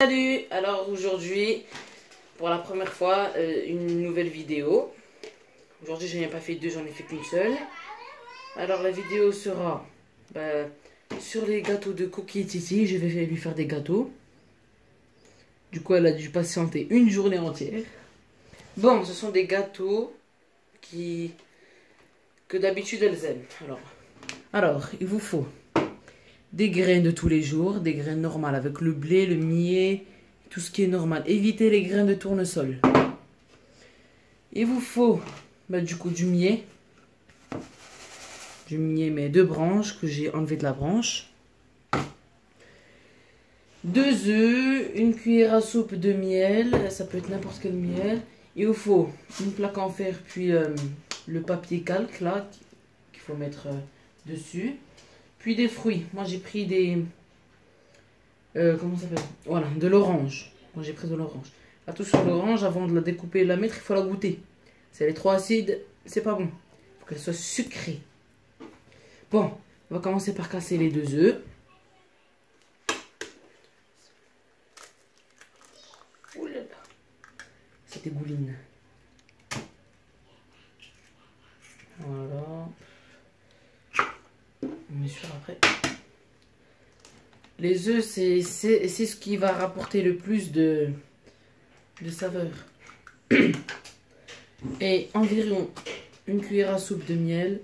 Salut! Alors aujourd'hui, pour la première fois, une nouvelle vidéo. Aujourd'hui, je n'ai pas fait deux, j'en ai fait qu'une seule. Alors la vidéo sera sur les gâteaux de Cookie Titi. Je vais lui faire des gâteaux. Du coup, elle a dû patienter une journée entière. Bon, ce sont des gâteaux que d'habitude elles aiment. Alors, il vous faut des graines de tous les jours, des graines normales avec le blé, le millet, tout ce qui est normal. Évitez les graines de tournesol. Il vous faut du coup du millet. Du millet, mais 2 branches que j'ai enlevé de la branche. 2 œufs, une cuillère à soupe de miel, ça peut être n'importe quel miel. Il vous faut une plaque en fer, puis le papier calque là qu'il faut mettre dessus. Puis des fruits. Moi j'ai pris des... comment ça s'appelle? Voilà, de l'orange. Moi j'ai pris de l'orange. Attention, l'orange, avant de la découper et de la mettre, il faut la goûter. Si elle est trop acide, c'est pas bon. Il faut qu'elle soit sucrée. Bon, on va commencer par casser les 2 œufs. Ouh là là. Ça dégouline. Voilà. On met sur après. Les œufs, c'est ce qui va rapporter le plus de saveur. Et environ une cuillère à soupe de miel.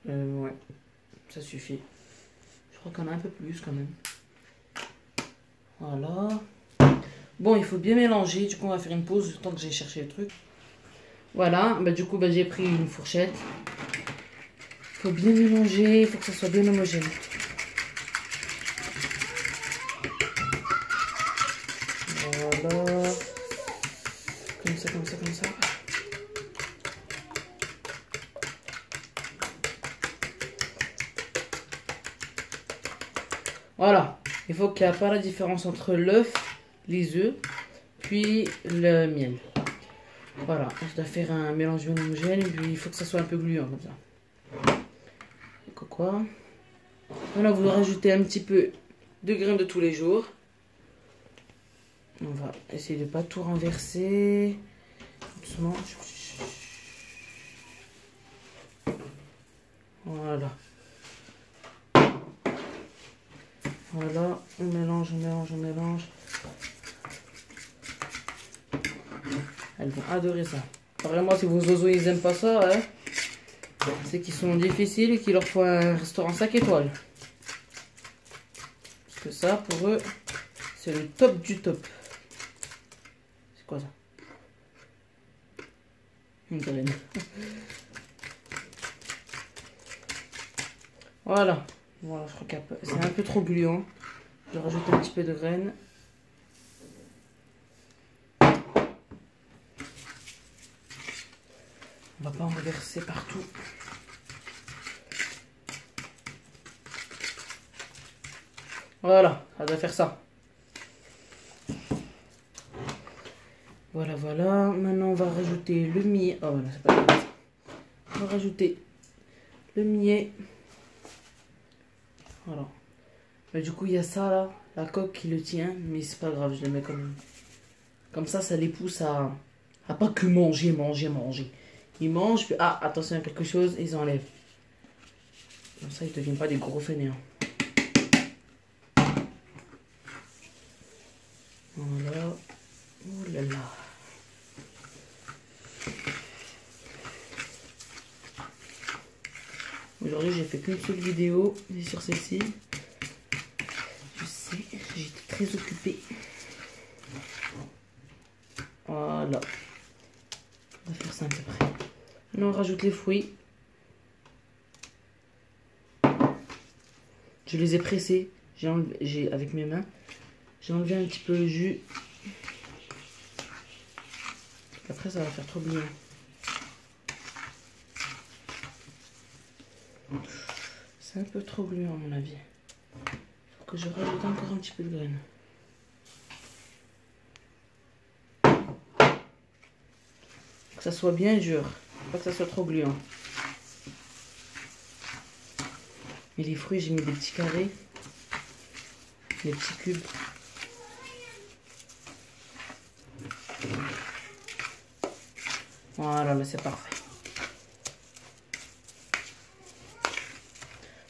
Ouais, ça suffit. Je crois qu'on a un peu plus quand même. Voilà. Bon, il faut bien mélanger. Du coup, on va faire une pause le temps que j'ai cherché le truc. Voilà. Du coup, j'ai pris une fourchette. Il faut bien mélanger. Il faut que ça soit bien homogène. Voilà. Comme ça, comme ça, comme ça. Voilà. Il faut qu'il n'y ait pas la différence entre l'œuf, les œufs, puis le miel. Voilà. On doit faire un mélange bien homogène. Et puis, il faut que ça soit un peu gluant comme ça. Quoi. Voilà, vous rajoutez un petit peu de graines de tous les jours. On va essayer de ne pas tout renverser. Doucement. Voilà. Voilà, on mélange, on mélange, on mélange. Elles vont adorer ça. Vraiment, si vos oiseaux ils aiment pas ça, hein, c'est qu'ils sont difficiles et qu'il leur faut un restaurant 5 étoiles. Parce que ça, pour eux, c'est le top du top. C'est quoi ça? Une graine. Voilà. Voilà, je crois que c'est un peu trop gluant. Je vais rajouter un petit peu de graines. On va pas en verser partout. Voilà, ça doit faire ça. Voilà, voilà. Maintenant, on va rajouter le millet. Oh, voilà, c'est pas grave. On va rajouter le millet. Voilà. Du coup, il y a ça là, la coque qui le tient, mais c'est pas grave, je le mets quand même. Comme ça les pousse à pas que manger, manger, manger. Ils mangent, puis ah, attention à quelque chose, ils enlèvent. Comme ça, ils ne deviennent pas des gros fainéants. Voilà. Oh là là. Aujourd'hui, j'ai fait qu'une seule vidéo sur celle-ci. Je sais, j'étais très occupée. Voilà. On va faire ça à peu près. Maintenant, on rajoute les fruits. Je les ai pressés. Avec mes mains. J'ai enlevé un petit peu le jus. Après, ça va faire trop bien. C'est un peu trop gluant à mon avis. Il faut que je rajoute encore un petit peu de graines. Que ça soit bien dur. Pas que ça soit trop gluant. Mais les fruits, j'ai mis des petits carrés. Des petits cubes. Voilà, là c'est parfait.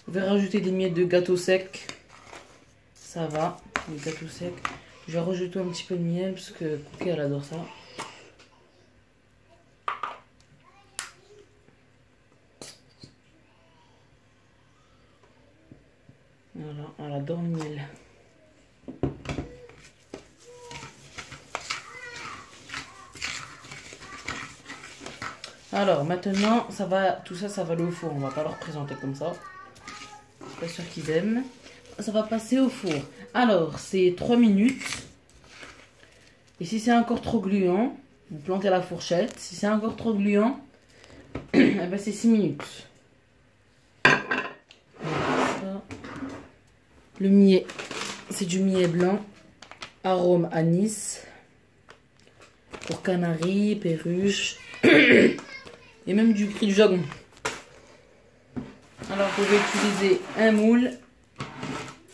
Je vais rajouter des miettes de gâteau sec. Ça va, les gâteaux secs. Je vais rajouter un petit peu de miel parce que Cookie elle adore ça. Voilà, elle adore le miel. Alors maintenant, ça va, tout ça, ça va aller au four. On va pas leur présenter comme ça. Je suis pas sûre qu'ils aiment. Ça va passer au four. Alors, c'est 3 minutes. Et si c'est encore trop gluant, vous plantez la fourchette. Si c'est encore trop gluant, eh ben c'est 6 minutes. Ça. Le millet, c'est du millet blanc. Arôme anis. Pour canari, perruche. Et même du cri du jagon. Alors vous pouvez utiliser un moule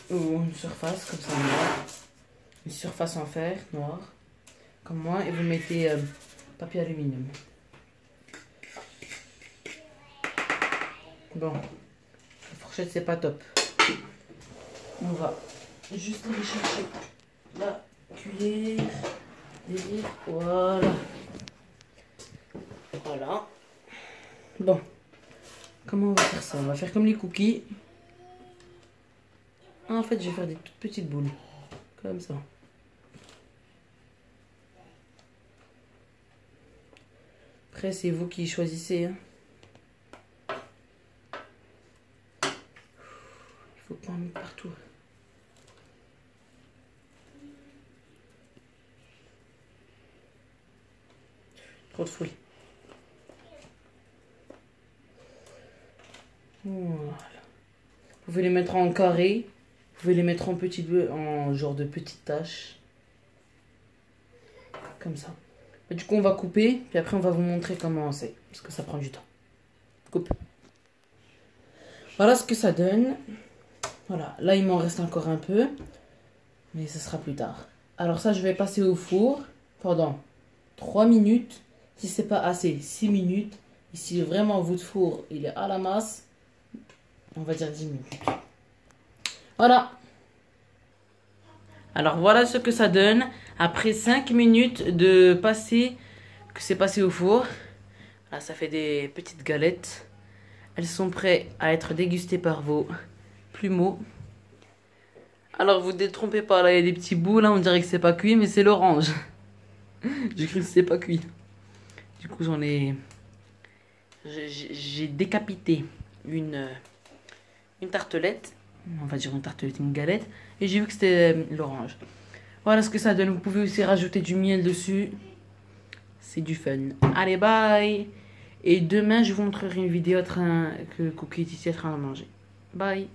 ou une surface comme ça noire, une surface en fer noir comme moi, et vous mettez papier aluminium. Bon, la fourchette c'est pas top. On va juste aller chercher la cuillère. Voilà. Voilà. Bon, comment on va faire ça? On va faire comme les cookies. Ah, en fait, je vais faire des toutes petites boules. Comme ça. Après, c'est vous qui choisissez. Hein. Il faut pas en mettre partout. Trop de fruits. Voilà. Vous pouvez les mettre en carré. Vous pouvez les mettre en petits bouts, en genre de petites taches. Comme ça. Et du coup, on va couper. Puis après, on va vous montrer comment c'est. Parce que ça prend du temps. Coupe. Voilà ce que ça donne. Voilà. Là, il m'en reste encore un peu. Mais ce sera plus tard. Alors ça, je vais passer au four pendant 3 minutes. Si c'est pas assez, 6 minutes. Et si vraiment votre four, il est à la masse, on va dire 10 minutes. Voilà. Alors voilà ce que ça donne après 5 minutes de passer, que c'est passé au four. Là, ça fait des petites galettes. Elles sont prêtes à être dégustées par vos plumeaux. Alors vous ne détrompez pas, là il y a des petits bouts, là on dirait que c'est pas cuit, mais c'est l'orange. J'ai cru que c'était pas cuit. Du coup j'ai décapité une tartelette. On va dire une tartelette, une galette. Et j'ai vu que c'était l'orange. Voilà ce que ça donne. Vous pouvez aussi rajouter du miel dessus. C'est du fun. Allez, bye. Et demain, je vous montrerai une vidéo que Cookie est ici en train de manger. Bye.